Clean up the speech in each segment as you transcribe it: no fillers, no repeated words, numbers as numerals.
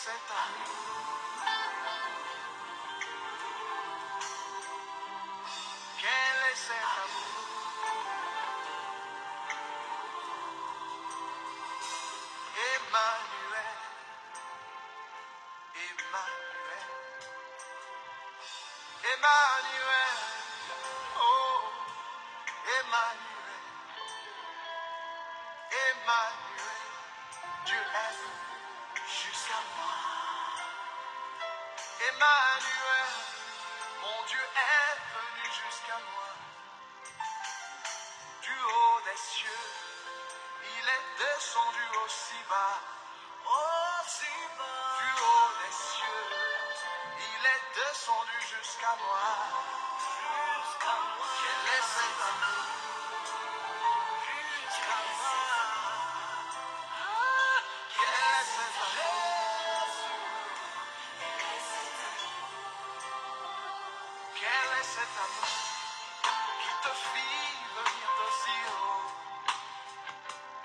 cet amour? Quel est cet amour? Emmanuel, Emmanuel, Emmanuel, oh, Emmanuel, Emmanuel, Dieu est venu jusqu'à moi. Emmanuel, mon Dieu est venu jusqu'à moi. Du haut des cieux, il est descendu aussi bas. Aussi bas. Du haut des cieux, il est descendu jusqu'à moi. Jusqu'à moi. Quel est cet amour? Jusqu'à moi. Quel est cet amour? Quel est cet amour qui te fit venir d'aussi haut?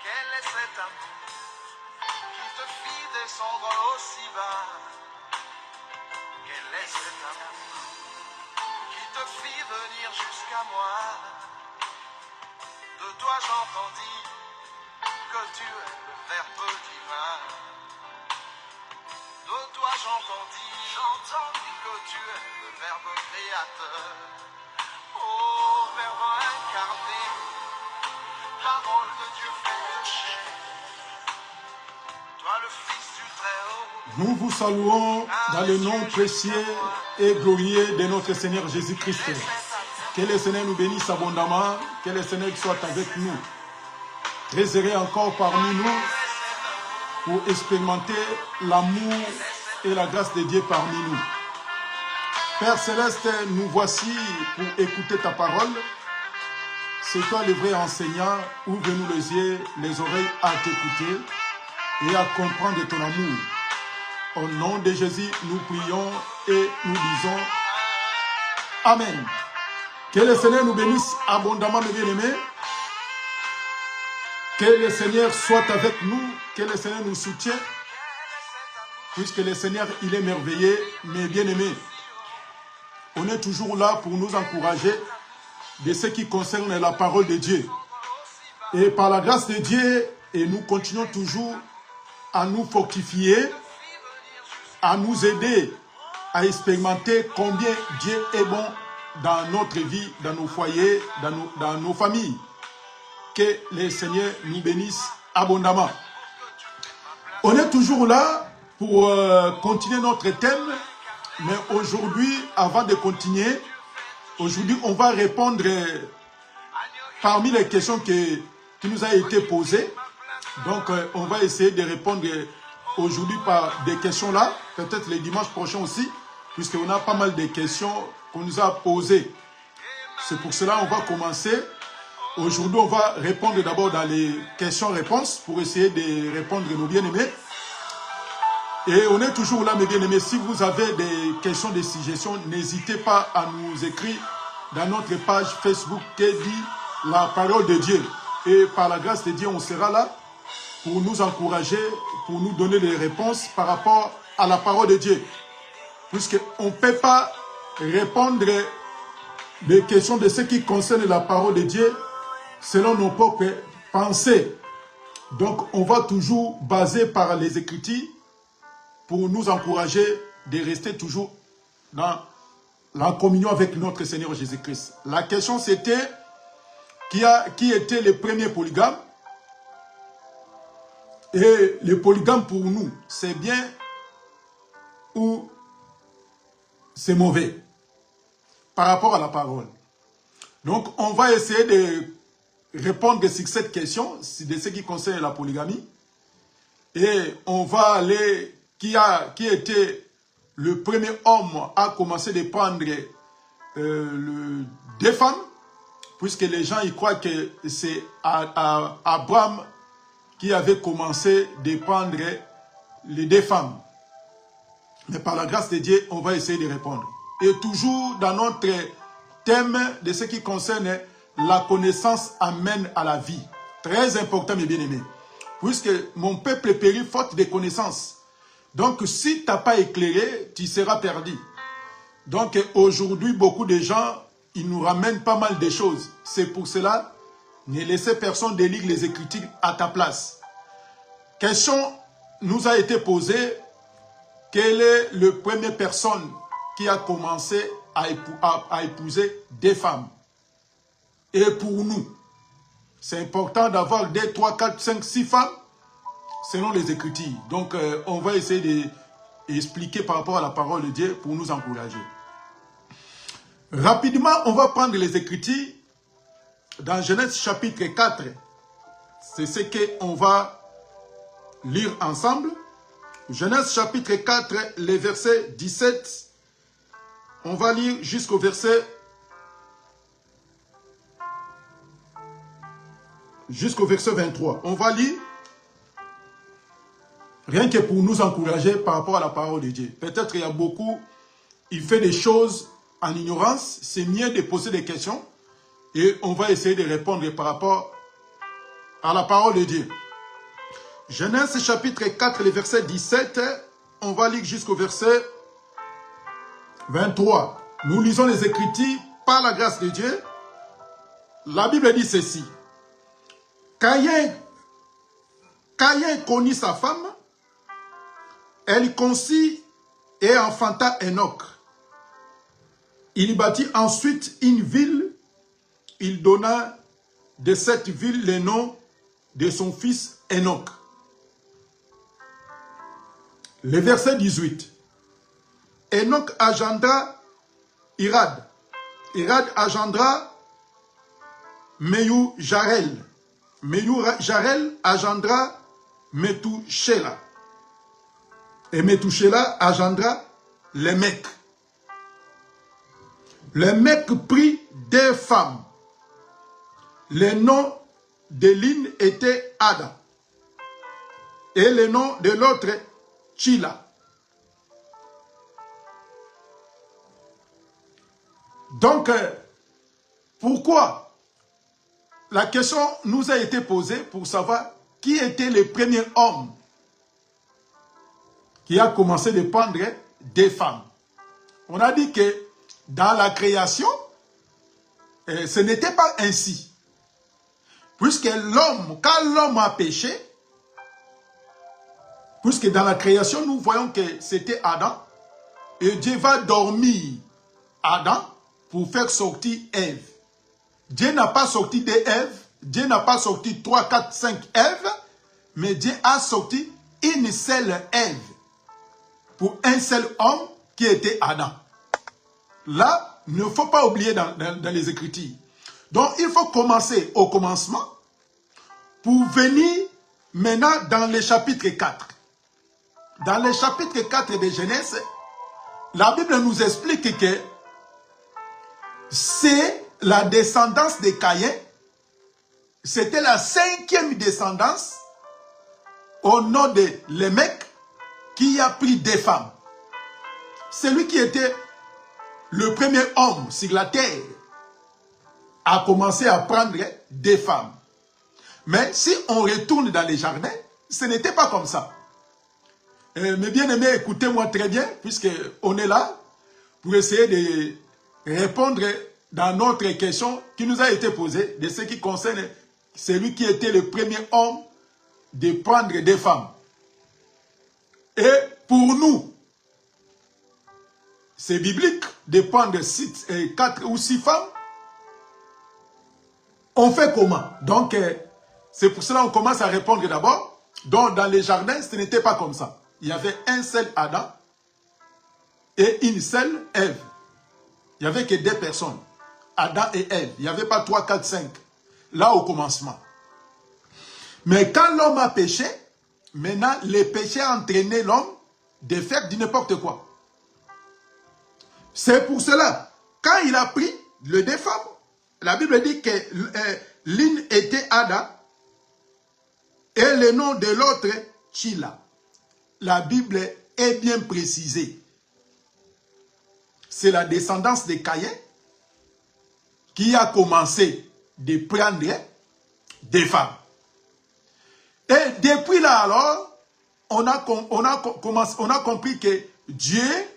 Quel est cet amour qui te fit descendre aussi bas? Quel est cet amour qui te fit venir jusqu'à moi? De toi j'entendis que tu es le Verbe divin. De toi j'entendis que tu es le Verbe créateur. Oh, Verbe incarné, parole de Dieu faite chair. Toi le Fils du Très-Haut. Nous vous saluons dans le nom précieux et glorieux de notre Seigneur Jésus-Christ. Que le Seigneur nous bénisse abondamment, que le Seigneur soit avec nous. Très heureux encore parmi nous pour expérimenter l'amour et la grâce de Dieu parmi nous. Père Céleste, nous voici pour écouter ta parole. C'est toi le vrai enseignant. Ouvre-nous les yeux, les oreilles à t'écouter et à comprendre ton amour. Au nom de Jésus, nous prions et nous disons Amen. Que le Seigneur nous bénisse abondamment, mes bien-aimés. Que le Seigneur soit avec nous, que le Seigneur nous soutienne, puisque le Seigneur, il est merveilleux, mes bien-aimés. On est toujours là pour nous encourager de ce qui concerne la parole de Dieu. Et par la grâce de Dieu, et nous continuons toujours à nous fortifier, à nous aider à expérimenter combien Dieu est bon dans notre vie, dans nos foyers, dans nos familles. Que le Seigneur nous bénisse abondamment. On est toujours là pour continuer notre thème, mais aujourd'hui, avant de continuer, aujourd'hui, on va répondre parmi les questions qui nous ont été posées. Donc, on va essayer de répondre aujourd'hui par des questions là, peut-être les dimanches prochains aussi, puisqu'on a pas mal de questions qu'on nous a posées. C'est pour cela qu'on va commencer. Aujourd'hui, on va répondre d'abord dans les questions-réponses pour essayer de répondre nos bien-aimés. Et on est toujours là, mes bien-aimés. Si vous avez des questions, des suggestions, n'hésitez pas à nous écrire dans notre page Facebook qui dit la parole de Dieu. Et par la grâce de Dieu, on sera là pour nous encourager, pour nous donner des réponses par rapport à la parole de Dieu. Puisqu'on ne peut pas répondre des questions de ce qui concerne la parole de Dieu selon nos propres pensées. Donc, on va toujours baser par les Écritures pour nous encourager de rester toujours dans la communion avec notre Seigneur Jésus-Christ. La question c'était, qui était le premier polygame? Et le polygame pour nous, c'est bien ou c'est mauvais par rapport à la parole? Donc, on va essayer de répondre sur cette question, de ce qui concerne la polygamie. Et on va aller, qui était le premier homme à commencer de prendre deux femmes, puisque les gens ils croient que c'est Abraham qui avait commencé de prendre les deux femmes. Mais par la grâce de Dieu, on va essayer de répondre. Et toujours dans notre thème de ce qui concerne la connaissance amène à la vie. Très important, mes bien-aimés. Puisque mon peuple périt faute de connaissances. Donc, si tu n'as pas éclairé, tu seras perdu. Donc, aujourd'hui, beaucoup de gens, ils nous ramènent pas mal de choses. C'est pour cela, ne laissez personne délire les Écritures à ta place. Question nous a été posée, quelle est la première personne qui a commencé à épouser des femmes? Et pour nous, c'est important d'avoir 2, 3, 4, 5, 6 femmes selon les Écritures. Donc, on va essayer d'expliquer par rapport à la parole de Dieu pour nous encourager. Rapidement, on va prendre les Écritures dans Genèse chapitre 4. C'est ce qu'on va lire ensemble. Genèse chapitre 4, les versets 17. On va lire jusqu'au verset 23. On va lire rien que pour nous encourager par rapport à la parole de Dieu. Peut-être qu'il y a beaucoup, il fait des choses en ignorance. C'est mieux de poser des questions et on va essayer de répondre par rapport à la parole de Dieu. Genèse chapitre 4, le verset 17, on va lire jusqu'au verset 23. Nous lisons les Écritures par la grâce de Dieu. La Bible dit ceci. Caïn connut sa femme, elle conçut et enfanta Enoch. Il bâtit ensuite une ville, il donna de cette ville le nom de son fils Enoch. Le verset 18. Enoch engendra Irad. Irad engendra Mehujarel. Mehujarel engendra Methushélah. Et Methushélah engendra Lémec. Lémec prit 2 femmes. Le nom de l'une était Ada. Et le nom de l'autre, Chila. Donc, pourquoi? La question nous a été posée pour savoir qui était le premier homme qui a commencé de prendre des femmes. On a dit que dans la création, ce n'était pas ainsi. Puisque l'homme, quand l'homme a péché, puisque dans la création, nous voyons que c'était Adam, et Dieu va dormir Adam pour faire sortir Ève. Dieu n'a pas sorti d'Ève, Dieu n'a pas sorti 3, 4, 5 Ève, mais Dieu a sorti une seule Ève pour un seul homme qui était Adam. Là, il ne faut pas oublier dans les Écritures. Donc, il faut commencer au commencement pour venir maintenant dans le chapitre 4. Dans le chapitre 4 de Genèse, la Bible nous explique que c'est la descendance de Caïn. C'était la 5e descendance au nom de Lémec qui a pris 2 femmes. Celui qui était le premier homme sur la terre a commencé à prendre 2 femmes. Mais si on retourne dans les jardins, ce n'était pas comme ça. Mes bien-aimés, écoutez-moi très bien, puisqu'on est là pour essayer de répondre dans notre question qui nous a été posée, de ce qui concerne celui qui était le premier homme de prendre des femmes. Et pour nous, c'est biblique de prendre 4 ou 6 femmes. On fait comment? Donc, c'est pour cela qu'on commence à répondre d'abord. Donc, dans les jardins, ce n'était pas comme ça. Il y avait un seul Adam et une seule Ève. Il n'y avait que 2 personnes. Adam et Ève. Il n'y avait pas 3, 4, 5. Là, au commencement. Mais quand l'homme a péché, maintenant, le péché a entraîné l'homme de faire du n'importe quoi. C'est pour cela, quand il a pris les 2 femmes, la Bible dit que l'une était Ada et le nom de l'autre, Chila. La Bible est bien précisée. C'est la descendance de Caïn qui a commencé de prendre des femmes. Et depuis là alors, on a compris que Dieu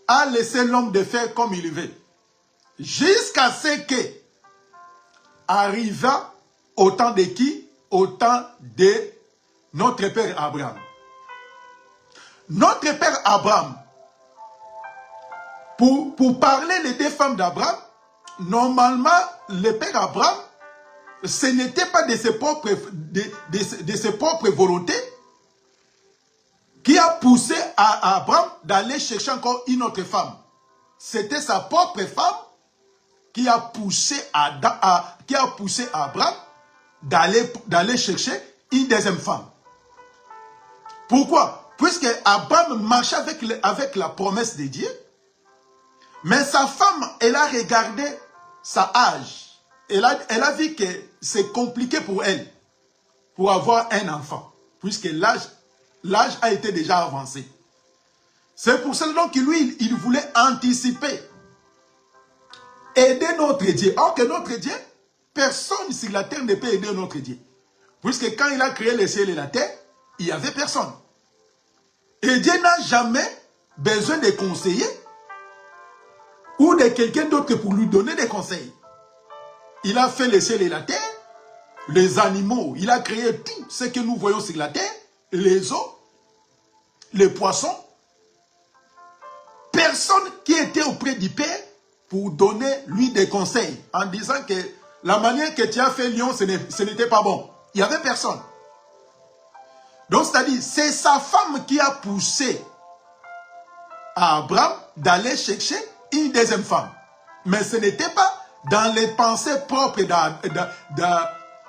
a laissé l'homme de faire comme il veut. Jusqu'à ce que arriva au temps de qui? Au temps de notre père Abraham. Notre père Abraham, pour parler les deux femmes d'Abraham, normalement, le père Abraham, ce n'était pas de ses propres volontés qui a poussé à Abraham d'aller chercher encore une autre femme. C'était sa propre femme qui a poussé Abraham d'aller chercher une deuxième femme. Pourquoi? Puisque Abraham marchait avec la promesse de Dieu, mais sa femme, elle a regardé sa âge. Elle a vu que c'est compliqué pour elle pour avoir un enfant, puisque l'âge a été déjà avancé. C'est pour cela donc que lui, il voulait anticiper, aider notre Dieu. Or que notre Dieu, personne sur la terre ne peut aider notre Dieu. Puisque quand il a créé le ciel et la terre, il n'y avait personne. Et Dieu n'a jamais besoin de conseillers ou de quelqu'un d'autre pour lui donner des conseils. Il a fait le ciel et la terre, les animaux, il a créé tout ce que nous voyons sur la terre, les eaux, les poissons. Personne qui était auprès du Père pour donner lui des conseils en disant que la manière que tu as fait Lion, ce n'était pas bon. Il n'y avait personne. Donc, c'est-à-dire, c'est sa femme qui a poussé Abraham d'aller chercher une deuxième femme. Mais ce n'était pas dans les pensées propres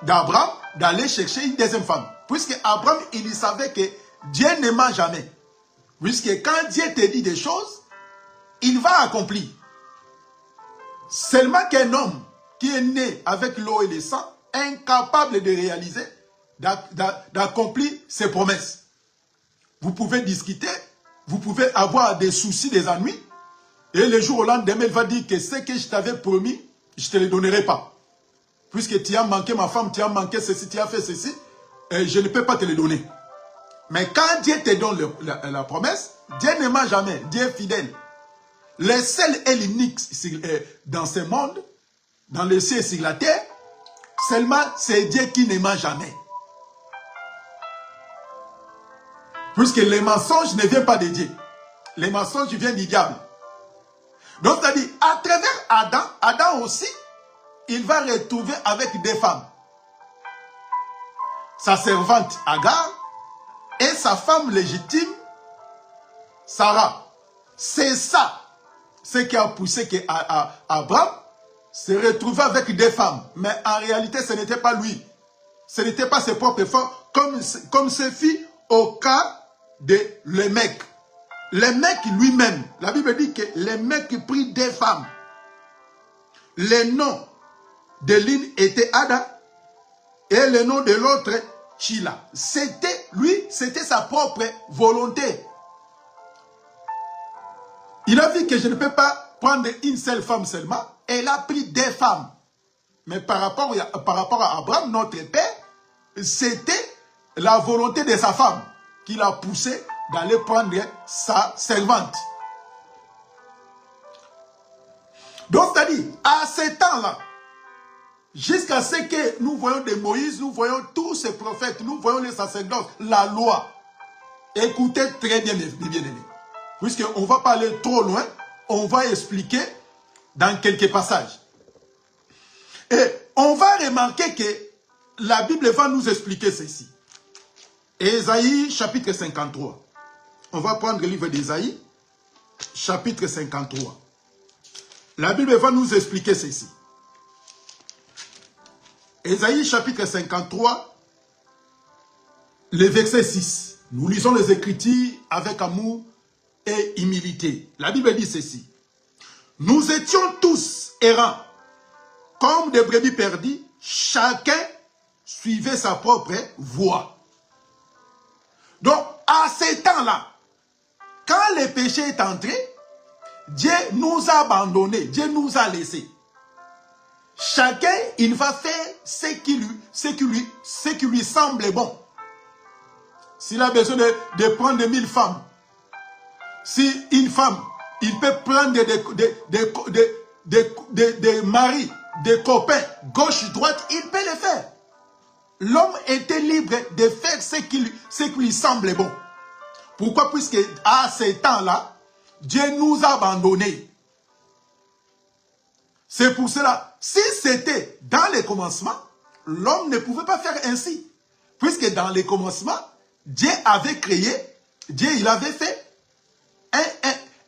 d'Abraham d'aller chercher une deuxième femme. Puisque Abraham, il savait que Dieu ne ment jamais. Puisque quand Dieu te dit des choses, il va accomplir. Seulement qu'un homme qui est né avec l'eau et le sang, incapable de réaliser, d'accomplir ses promesses. Vous pouvez discuter, vous pouvez avoir des soucis, des ennuis, et le jour au lendemain, il va dire que ce que je t'avais promis, je ne te le donnerai pas. Puisque tu as manqué ma femme, tu as manqué ceci, tu as fait ceci, et je ne peux pas te le donner. Mais quand Dieu te donne la promesse, Dieu ne ment jamais, Dieu est fidèle. Le seul et l'unique dans ce monde, dans le ciel et sur la terre, seulement c'est Dieu qui ne ment jamais. Puisque les mensonges ne viennent pas de Dieu. Les mensonges viennent du diable. Donc, c'est-à-dire, à travers Adam aussi, il va retrouver avec des femmes. Sa servante Agar et sa femme légitime, Sarah. C'est ça, ce qui a poussé Abraham se retrouver avec des femmes. Mais en réalité, ce n'était pas lui. Ce n'était pas ses propres femmes, comme ce fit au cas de le mec. Le mec lui-même, la Bible dit que le mec prit des femmes. Le nom de l'une était Ada et le nom de l'autre Chila. C'était lui, c'était sa propre volonté. Il a vu que je ne peux pas prendre une seule femme seulement. Elle a pris des femmes. Mais par rapport à Abraham, notre père, c'était la volonté de sa femme qui l'a poussé d'aller prendre sa servante. Donc, c'est-à-dire, à ce temps-là, jusqu'à ce que nous voyons de Moïse, nous voyons tous ces prophètes, nous voyons les sacerdotes, la loi. Écoutez très bien, mes bien-aimés. Puisqu'on ne va pas aller trop loin, on va expliquer dans quelques passages. Et on va remarquer que la Bible va nous expliquer ceci. Ésaïe, chapitre 53. On va prendre le livre d'Ésaïe, chapitre 53. La Bible va nous expliquer ceci. Ésaïe, chapitre 53, le verset 6. Nous lisons les Écritures avec amour et humilité. La Bible dit ceci. Nous étions tous errants, comme des brebis perdues, chacun suivait sa propre voie. Donc, à ce temps-là, quand le péché est entré, Dieu nous a abandonnés, Dieu nous a laissés. Chacun, il va faire ce qui lui semble bon. s'il a besoin de prendre 1000 femmes, si une femme, il peut prendre des maris, des copains, gauche, droite, il peut le faire. L'homme était libre de faire ce qui lui semble bon. Pourquoi? Puisque à ces temps-là, Dieu nous a abandonnés. C'est pour cela, si c'était dans les commencements, l'homme ne pouvait pas faire ainsi. Puisque dans les commencements, Dieu avait créé, Dieu il avait fait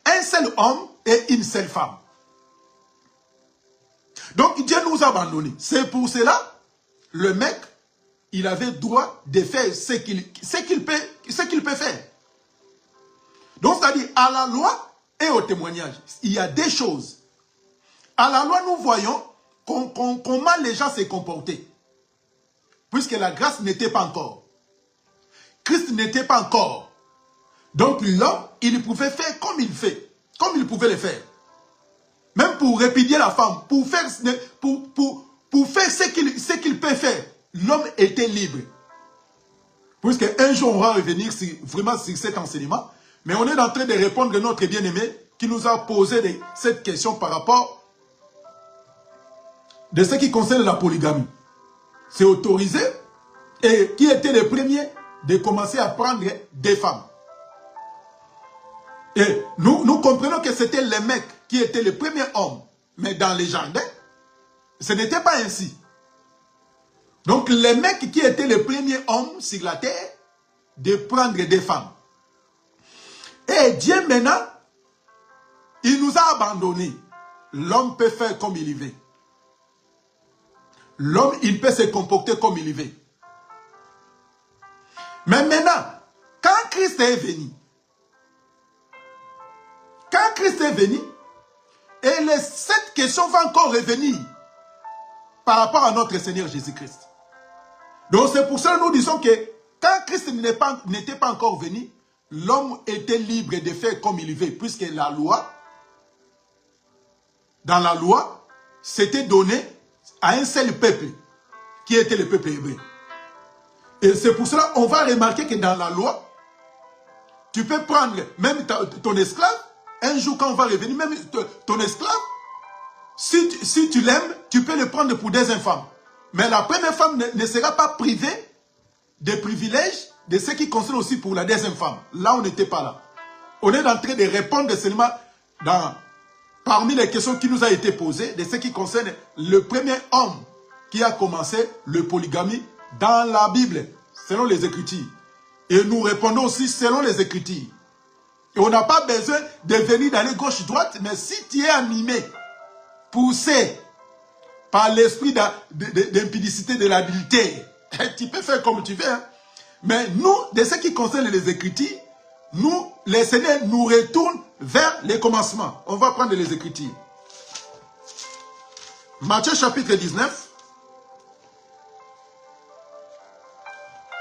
un seul homme et une seule femme. Donc Dieu nous a abandonnés. C'est pour cela, le mec, il avait droit de faire ce qu'il peut faire. Donc c'est-à-dire, à la loi et au témoignage, il y a des choses. À la loi, nous voyons comment les gens se comportaient. Puisque la grâce n'était pas encore. Christ n'était pas encore. Donc l'homme, il pouvait faire comme il fait. Comme il pouvait le faire. Même pour répudier la femme, pour faire ce qu'il peut faire, l'homme était libre. Puisque un jour, on va revenir vraiment sur cet enseignement. Mais on est en train de répondre à notre bien-aimé qui nous a posé cette question par rapport de ce qui concerne la polygamie. C'est autorisé. Et qui était le premier de commencer à prendre des femmes. Et nous comprenons que c'était le mec qui était le premier homme. Mais dans les jardins, ce n'était pas ainsi. Donc le mec qui était le premier homme sur la terre de prendre des femmes. Et Dieu maintenant, il nous a abandonnés. L'homme peut faire comme il veut. L'homme, il peut se comporter comme il veut. Mais maintenant, quand Christ est venu, et cette question va encore revenir par rapport à notre Seigneur Jésus-Christ. Donc c'est pour ça que nous disons que quand Christ n'était pas encore venu, l'homme était libre de faire comme il veut, puisque la loi, dans la loi, c'était donné à un seul peuple, qui était le peuple hébreu. Et c'est pour cela qu'on va remarquer que dans la loi, tu peux prendre même ton esclave, un jour quand on va revenir, même ton esclave, si tu l'aimes, tu peux le prendre pour deuxième femme. Mais la première femme ne sera pas privée des privilèges de ce qui concerne aussi pour la deuxième femme. Là, on n'était pas là. On est en train de répondre seulement parmi les questions qui nous ont été posées, de ce qui concerne le premier homme qui a commencé le polygamie dans la Bible, selon les Écritures. Et nous répondons aussi selon les Écritures. Et on n'a pas besoin de venir d'aller gauche-droite, mais si tu es animé, poussé par l'esprit d'impudicité de l'habileté, tu peux faire comme tu veux. Hein? Mais nous, de ce qui concerne les Écritures, nous, les Seigneurs nous retournent vers les commencements. On va prendre les Écritures. Matthieu chapitre 19.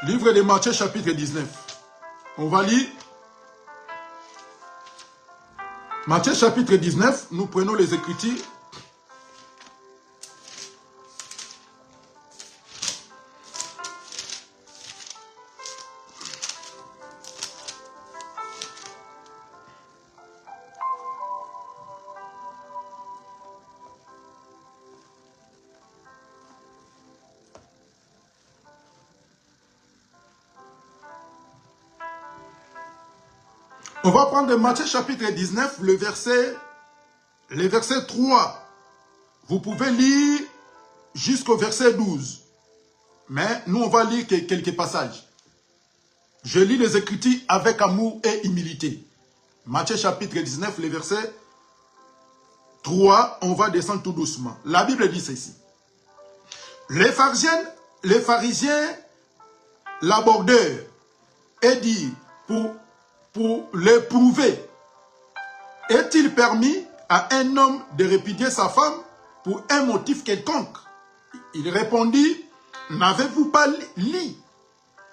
Livre de Matthieu chapitre 19. On va lire. Matthieu chapitre 19, nous prenons les Écritures. On va prendre Matthieu chapitre 19, le verset 3. Vous pouvez lire jusqu'au verset 12. Mais nous, on va lire quelques passages. Je lis les Écritures avec amour et humilité. Matthieu chapitre 19, le verset 3, on va descendre tout doucement. La Bible dit ceci. Les pharisiens l'abordèrent et dirent, pour l'éprouver, est-il permis à un homme de répudier sa femme pour un motif quelconque? Il répondit, n'avez-vous pas lu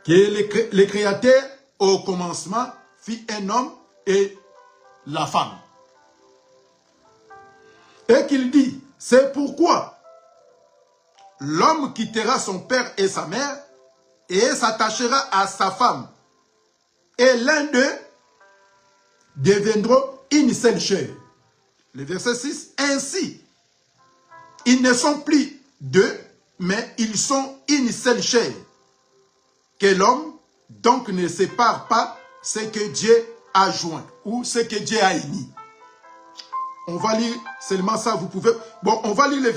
que le Créateur au commencement fit un homme et la femme? Et qu'il dit, c'est pourquoi l'homme quittera son père et sa mère et s'attachera à sa femme, et l'un d'eux deviendront une seule chair. Le verset 6, ainsi, ils ne sont plus deux, mais ils sont une seule chair. Que l'homme, donc, ne sépare pas ce que Dieu a joint, ou ce que Dieu a uni. On va lire seulement ça, vous pouvez... Bon, on va lire le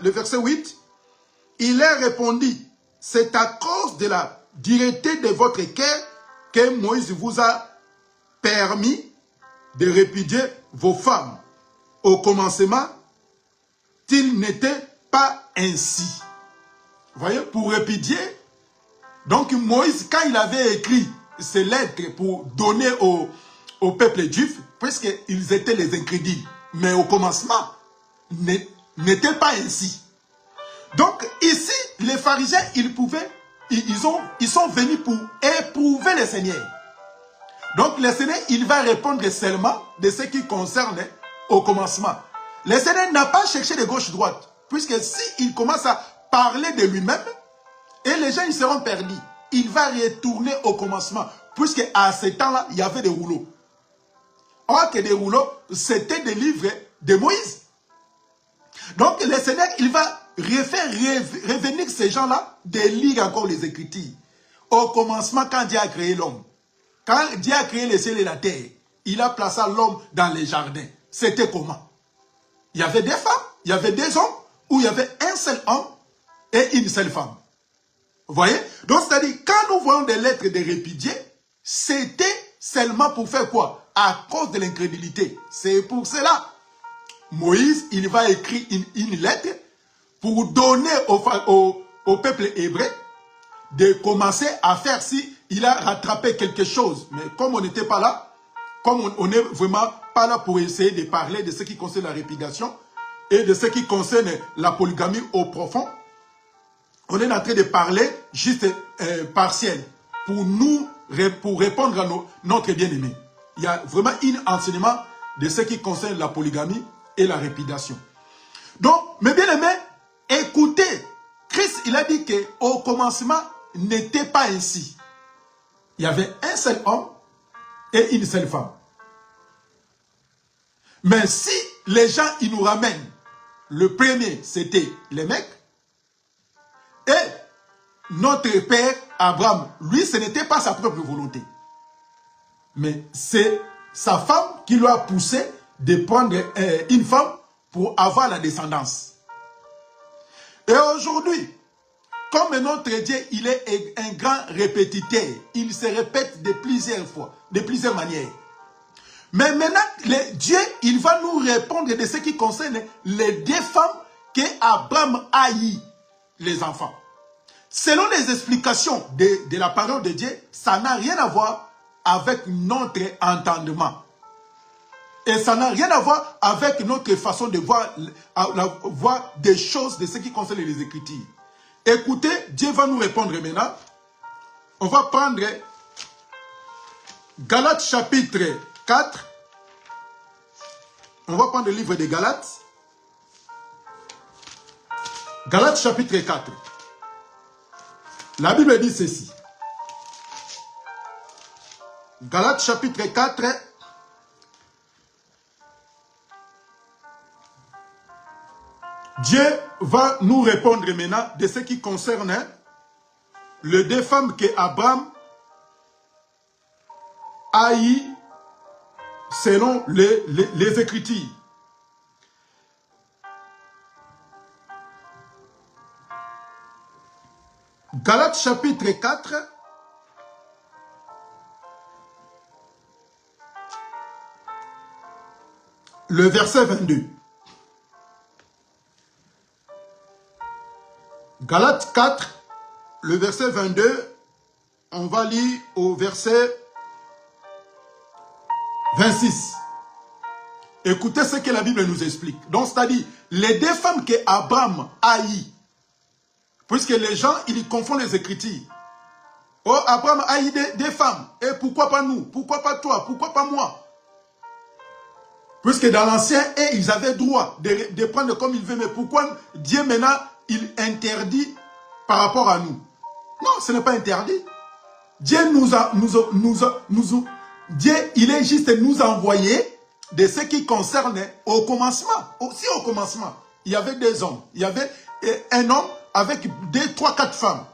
verset 8. Il leur répondit, c'est à cause de la dureté de votre cœur que Moïse vous a permis de répudier vos femmes. Au commencement, il n'était pas ainsi. Vous voyez, pour répudier, donc Moïse, quand il avait écrit ces lettres pour donner au peuple juif, puisqu'ils étaient les incrédules, mais au commencement, n'était pas ainsi. Donc ici, les pharisiens, ils sont venus pour éprouver le Seigneur. Donc le Seigneur, il va répondre seulement de ce qui concerne au commencement. Le Seigneur n'a pas cherché de gauche-droite, puisque s'il commence à parler de lui-même, et les gens ils seront perdus, il va retourner au commencement, puisque à ce temps-là, il y avait des rouleaux. Or que des rouleaux, c'était des livres de Moïse. Donc le Seigneur, il va refaire revenir ces gens-là de lire encore les Écritures. Au commencement, quand Dieu a créé l'homme, quand Dieu a créé les cieux et la terre, il a placé l'homme dans les jardins. C'était comment? Il y avait des femmes, il y avait des hommes, où il y avait un seul homme et une seule femme. Vous voyez? Donc, c'est-à-dire, quand nous voyons des lettres de répudiés, c'était seulement pour faire quoi? À cause de l'incrédulité. C'est pour cela. Moïse, il va écrire une lettre pour donner au peuple hébreu de commencer à faire si il a rattrapé quelque chose. Mais comme on n'était pas là, comme on n'est vraiment pas là pour essayer de parler de ce qui concerne la répudiation et de ce qui concerne la polygamie au profond, on est en train de parler juste partiel pour répondre à notre bien-aimé. Il y a vraiment un enseignement de ce qui concerne la polygamie et la répudiation. Donc, mes bien-aimés, écoutez, Christ, il a dit qu'au commencement, n'était pas ainsi. Il y avait un seul homme et une seule femme. Mais si les gens, ils nous ramènent, le premier, c'était les mecs, et notre père, Abraham, lui, ce n'était pas sa propre volonté. Mais c'est sa femme qui lui a poussé de prendre une femme pour avoir la descendance. Et aujourd'hui, comme notre Dieu, il est un grand répétiteur, il se répète de plusieurs fois, de plusieurs manières. Mais maintenant, Dieu, il va nous répondre de ce qui concerne les deux femmes qu'Abraham a eu, les enfants. Selon les explications de la parole de Dieu, ça n'a rien à voir avec notre entendement. Et ça n'a rien à voir avec notre façon de voir des choses de ce qui concerne les Écritures. Écoutez, Dieu va nous répondre maintenant. On va prendre Galates chapitre 4. On va prendre le livre de Galates. Galates chapitre 4. La Bible dit ceci. Galates chapitre 4. Dieu va nous répondre maintenant de ce qui concerne les deux femmes que Abraham a eu selon les Écritures. Galates chapitre 4. Le verset 22. Galates 4, le verset 22, on va lire au verset 26. Écoutez ce que la Bible nous explique. Donc, c'est-à-dire, les deux femmes qu'Abraham a eues, puisque les gens, ils confondent les Écritures. Oh, Abraham a eu des femmes. Et pourquoi pas nous? Pourquoi pas toi? Pourquoi pas moi? Puisque dans l'ancien, ils avaient droit de prendre comme ils veulent. Mais pourquoi Dieu maintenant, il interdit par rapport à nous? Non, ce n'est pas interdit. Dieu Dieu, il est juste nous envoyer de ce qui concerne au commencement. Aussi au commencement, il y avait des hommes. Il y avait un homme avec 2, 3, 4 femmes.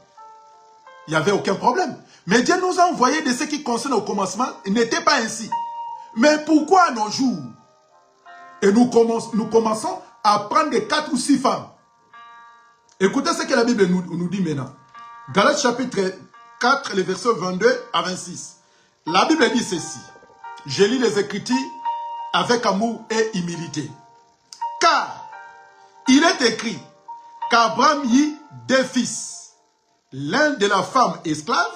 Il n'y avait aucun problème. Mais Dieu nous a envoyé de ce qui concerne au commencement. Il n'était pas ainsi. Mais pourquoi à nos jours? Et nous commençons à prendre 4 ou 6 femmes. Écoutez ce que la Bible nous dit maintenant. Galates chapitre 4, les versets 22 à 26. La Bible dit ceci. Je lis les Écritures avec amour et humilité. Car il est écrit qu'Abraham eut 2 fils, l'un de la femme esclave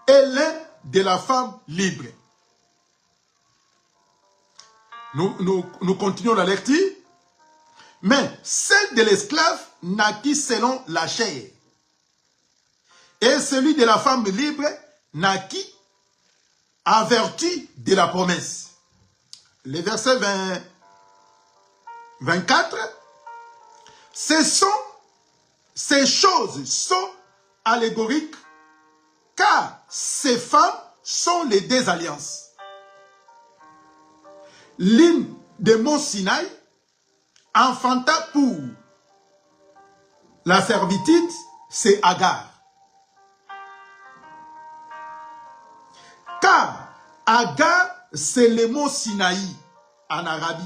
et l'un de la femme libre. Nous continuons la lecture. Mais celle de l'esclave naquit selon la chair. Et celui de la femme libre naquit en vertu de la promesse. Le verset 24. Ces choses sont allégoriques, car ces femmes sont les 2 alliances. L'une de Mont Sinaï enfanta pour la servitude, c'est Agar. Car Agar, c'est le mot Sinaï en Arabie.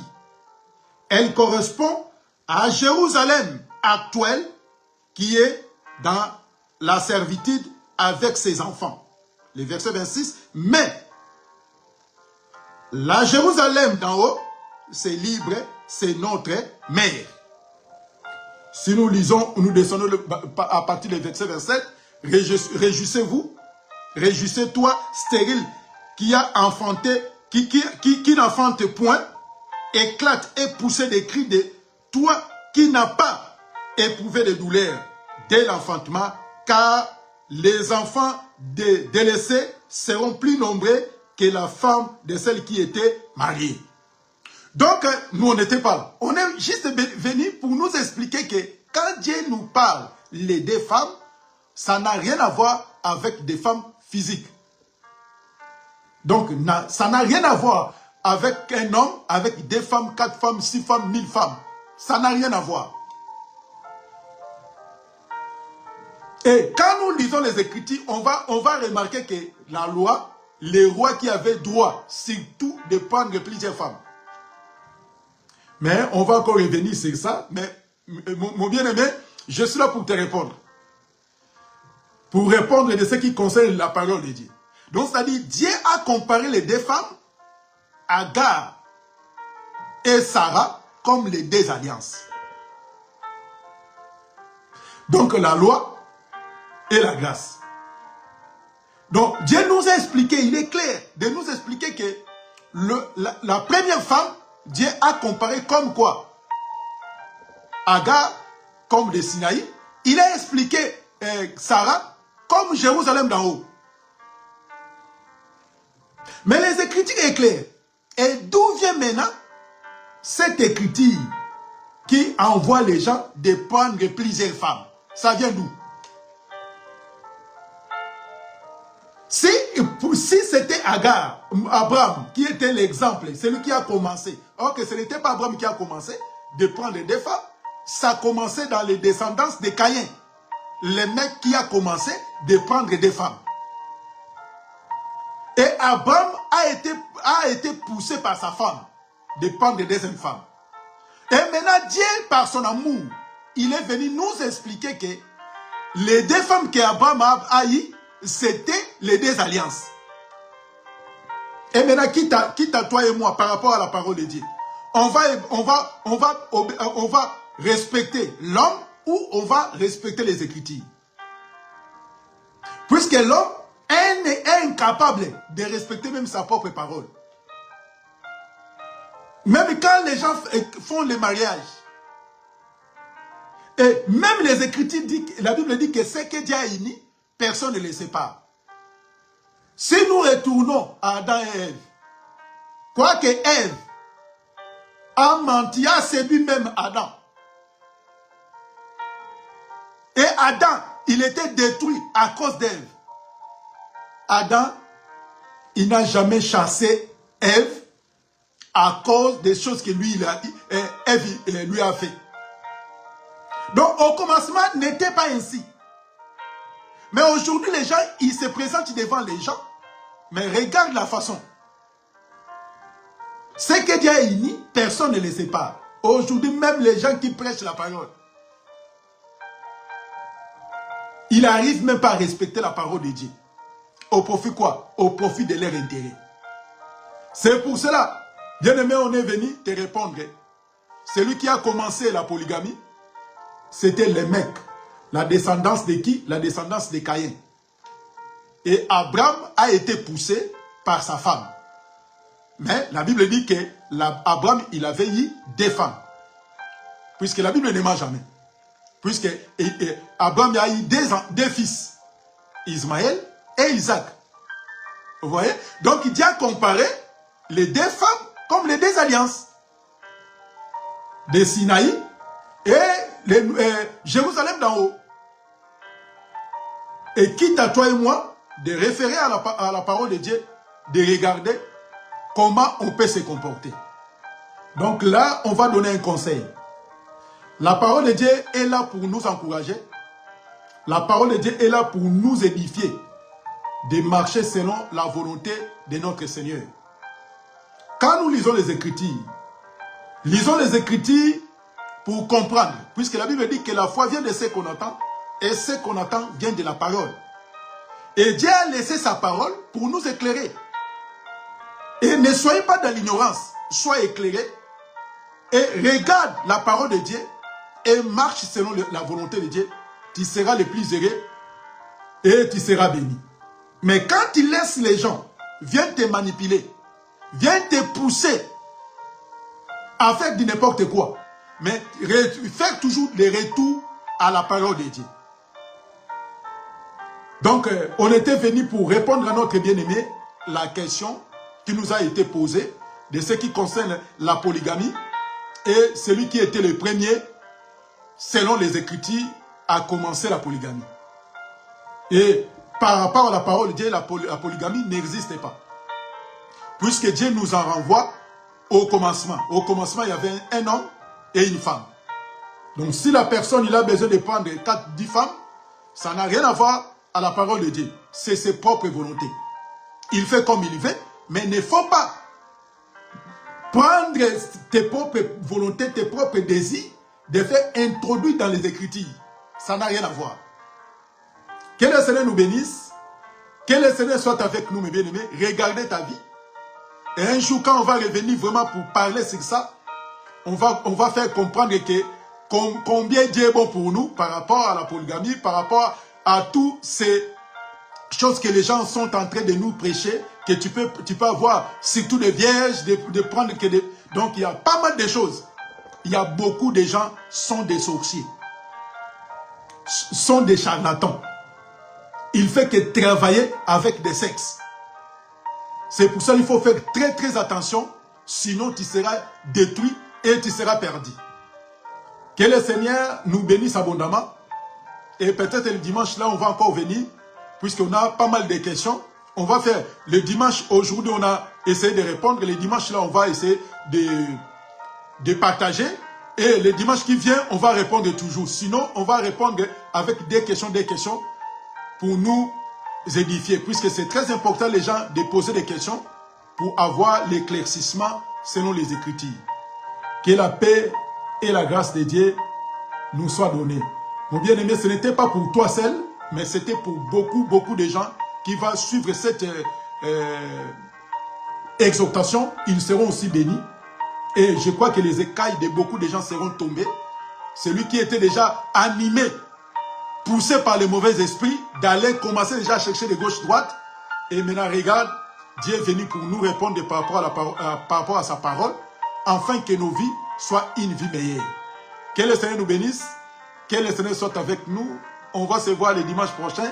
Elle correspond à Jérusalem actuelle qui est dans la servitude avec ses enfants. Le verset 26. Mais la Jérusalem d'en haut, c'est libre, c'est notre mère. Si nous lisons, nous descendons à partir du verset 27, réjouissez-vous, réjouissez-toi, stérile, qui a enfanté, qui n'enfante point, éclate et pousse des cris de toi qui n'as pas éprouvé de douleur dès l'enfantement, car les enfants délaissés seront plus nombreux que la femme de celle qui était mariée. Donc, nous, on n'était pas là. On est juste venu pour nous expliquer que quand Dieu nous parle, les 2 femmes, ça n'a rien à voir avec des femmes physiques. Donc, ça n'a rien à voir avec un homme, avec 2 femmes, 4 femmes, 6 femmes, 1000 femmes. Ça n'a rien à voir. Et quand nous lisons les Écritures, on va remarquer que la loi, les rois qui avaient droit, surtout de prendre plusieurs femmes. Mais on va encore revenir sur ça. Mais mon bien-aimé, je suis là pour te répondre. Pour répondre de ce qui concerne la parole de Dieu. Donc, c'est-à-dire, Dieu a comparé les 2 femmes, Agar et Sarah, comme les 2 alliances. Donc, la loi et la grâce. Donc, Dieu nous a expliqué, il est clair, de nous expliquer que la première femme, Dieu a comparé comme quoi? Agar, comme le Sinaï. Il a expliqué Sarah comme Jérusalem d'en haut. Mais les Écritures sont claires. Et d'où vient maintenant cette écriture qui envoie les gens de prendre plusieurs femmes? Ça vient d'où? Si c'était Agar, Abraham, qui était l'exemple, celui qui a commencé, or que ce n'était pas Abraham qui a commencé de prendre 2 femmes, ça a commencé dans les descendances de Caïn. Le mec qui a commencé de prendre 2 femmes. Et Abraham a été poussé par sa femme de prendre 2 femmes. Et maintenant, Dieu, par son amour, il est venu nous expliquer que les 2 femmes qu'Abraham a eues, c'était les 2 alliances. Et maintenant, quitte à toi et moi par rapport à la parole de Dieu, on va respecter l'homme ou on va respecter les Écritures. Puisque l'homme est incapable de respecter même sa propre parole. Même quand les gens font le mariage, et même les Écritures disent, la Bible dit que ce que Dieu a uni, personne ne le sépare. Si nous retournons à Adam et Ève, quoique Ève a menti, a séduit même Adam. Et Adam, il était détruit à cause d'Ève. Adam, il n'a jamais chassé Ève à cause des choses que Ève lui a fait. Donc, au commencement, n'était pas ainsi. Mais aujourd'hui, les gens, ils se présentent devant les gens. Mais regarde la façon. Ce que Dieu a uni, personne ne les sépare. Aujourd'hui, même les gens qui prêchent la parole, ils n'arrivent même pas à respecter la parole de Dieu. Au profit quoi? Au profit de leur intérêt. C'est pour cela, bien-aimé, on est venu te répondre. Celui qui a commencé la polygamie, c'était les mecs. La descendance de qui? La descendance de Caïn. Et Abraham a été poussé par sa femme. Mais la Bible dit que Abraham, il avait eu des femmes. Puisque la Bible ne ment jamais. Puisque Abraham a eu deux fils. Ismaël et Isaac. Vous voyez? Donc il a comparé les deux femmes comme les deux alliances. De Sinaï et Jérusalem d'en haut. Et quitte à toi et moi de référer à la parole de Dieu, de regarder comment on peut se comporter. Donc là, on va donner un conseil. La parole de Dieu est là pour nous encourager. La parole de Dieu est là pour nous édifier, de marcher selon la volonté de notre Seigneur. Quand nous lisons les Écritures pour comprendre, puisque la Bible dit que la foi vient de ce qu'on entend, et ce qu'on entend vient de la parole. Et Dieu a laissé sa parole pour nous éclairer. Et ne soyez pas dans l'ignorance, soyez éclairés, et regarde la parole de Dieu, et marche selon la volonté de Dieu, tu seras le plus heureux, et tu seras béni. Mais quand tu laisses les gens, viennent te manipuler, viennent te pousser, à faire de n'importe quoi, mais faire toujours les retours à la parole de Dieu. Donc, on était venu pour répondre à notre bien-aimé la question qui nous a été posée de ce qui concerne la polygamie et celui qui était le premier, selon les Écritures, à commencer la polygamie. Et par rapport à la parole de Dieu, la polygamie n'existait pas. Puisque Dieu nous en renvoie au commencement. Au commencement, il y avait un homme et une femme. Donc, si la personne il a besoin de prendre 10 femmes, ça n'a rien à voir à la parole de Dieu. C'est ses propres volontés. Il fait comme il veut, mais il ne faut pas prendre tes propres volontés, tes propres désirs, de faire introduire dans les Écritures. Ça n'a rien à voir. Que le Seigneur nous bénisse. Que le Seigneur soit avec nous, mes bien-aimés. Regardez ta vie. Et un jour, quand on va revenir vraiment pour parler sur ça, on va faire comprendre que combien Dieu est bon pour nous par rapport à la polygamie, par rapport à toutes ces choses que les gens sont en train de nous prêcher, que tu peux avoir surtout des vierges, de prendre que des... Donc il y a pas mal de choses. Il y a beaucoup de gens qui sont des sorciers, sont des charlatans. Il fait que travailler avec des sexes. C'est pour ça qu'il faut faire très très attention, sinon tu seras détruit et tu seras perdu. Que le Seigneur nous bénisse abondamment. Et peut-être le dimanche là, on va encore venir, puisqu'on a pas mal de questions. On va faire le dimanche, aujourd'hui on a essayé de répondre. Le dimanche là, on va essayer de partager. Et le dimanche qui vient, on va répondre toujours. Sinon, on va répondre avec des questions pour nous édifier. Puisque c'est très important les gens de poser des questions pour avoir l'éclaircissement selon les Écritures. Que la paix et la grâce de Dieu nous soient données. Mon bien-aimé, ce n'était pas pour toi seul, mais c'était pour beaucoup de gens qui vont suivre cette exhortation. Ils seront aussi bénis. Et je crois que les écailles de beaucoup de gens seront tombés. Celui qui était déjà animé, poussé par les mauvais esprits, d'aller commencer déjà à chercher de gauche-droite. Et maintenant, regarde, Dieu est venu pour nous répondre par rapport à sa parole, afin que nos vies soient une vie meilleure. Que le Seigneur nous bénisse, que le Seigneur soit avec nous. On va se voir le dimanche prochain,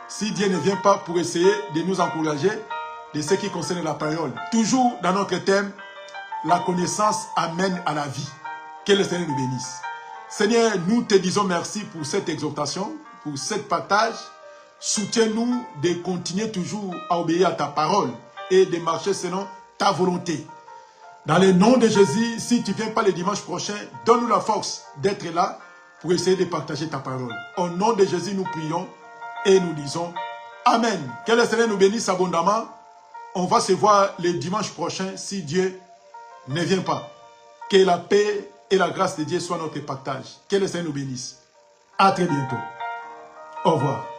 si Dieu ne vient pas pour essayer de nous encourager de ce qui concerne la parole. Toujours dans notre thème, la connaissance amène à la vie. Que le Seigneur nous bénisse. Seigneur, nous te disons merci pour cette exhortation, pour ce partage. soutiens-nous de continuer toujours à obéir à ta parole et de marcher selon ta volonté. Dans le nom de Jésus, si tu ne viens pas le dimanche prochain, donne-nous la force d'être là pour essayer de partager ta parole. Au nom de Jésus, nous prions et nous disons Amen. Que le Seigneur nous bénisse abondamment. On va se voir le dimanche prochain si Dieu ne vient pas. Que la paix et la grâce de Dieu soient notre partage. Que le Seigneur nous bénisse. À très bientôt. Au revoir.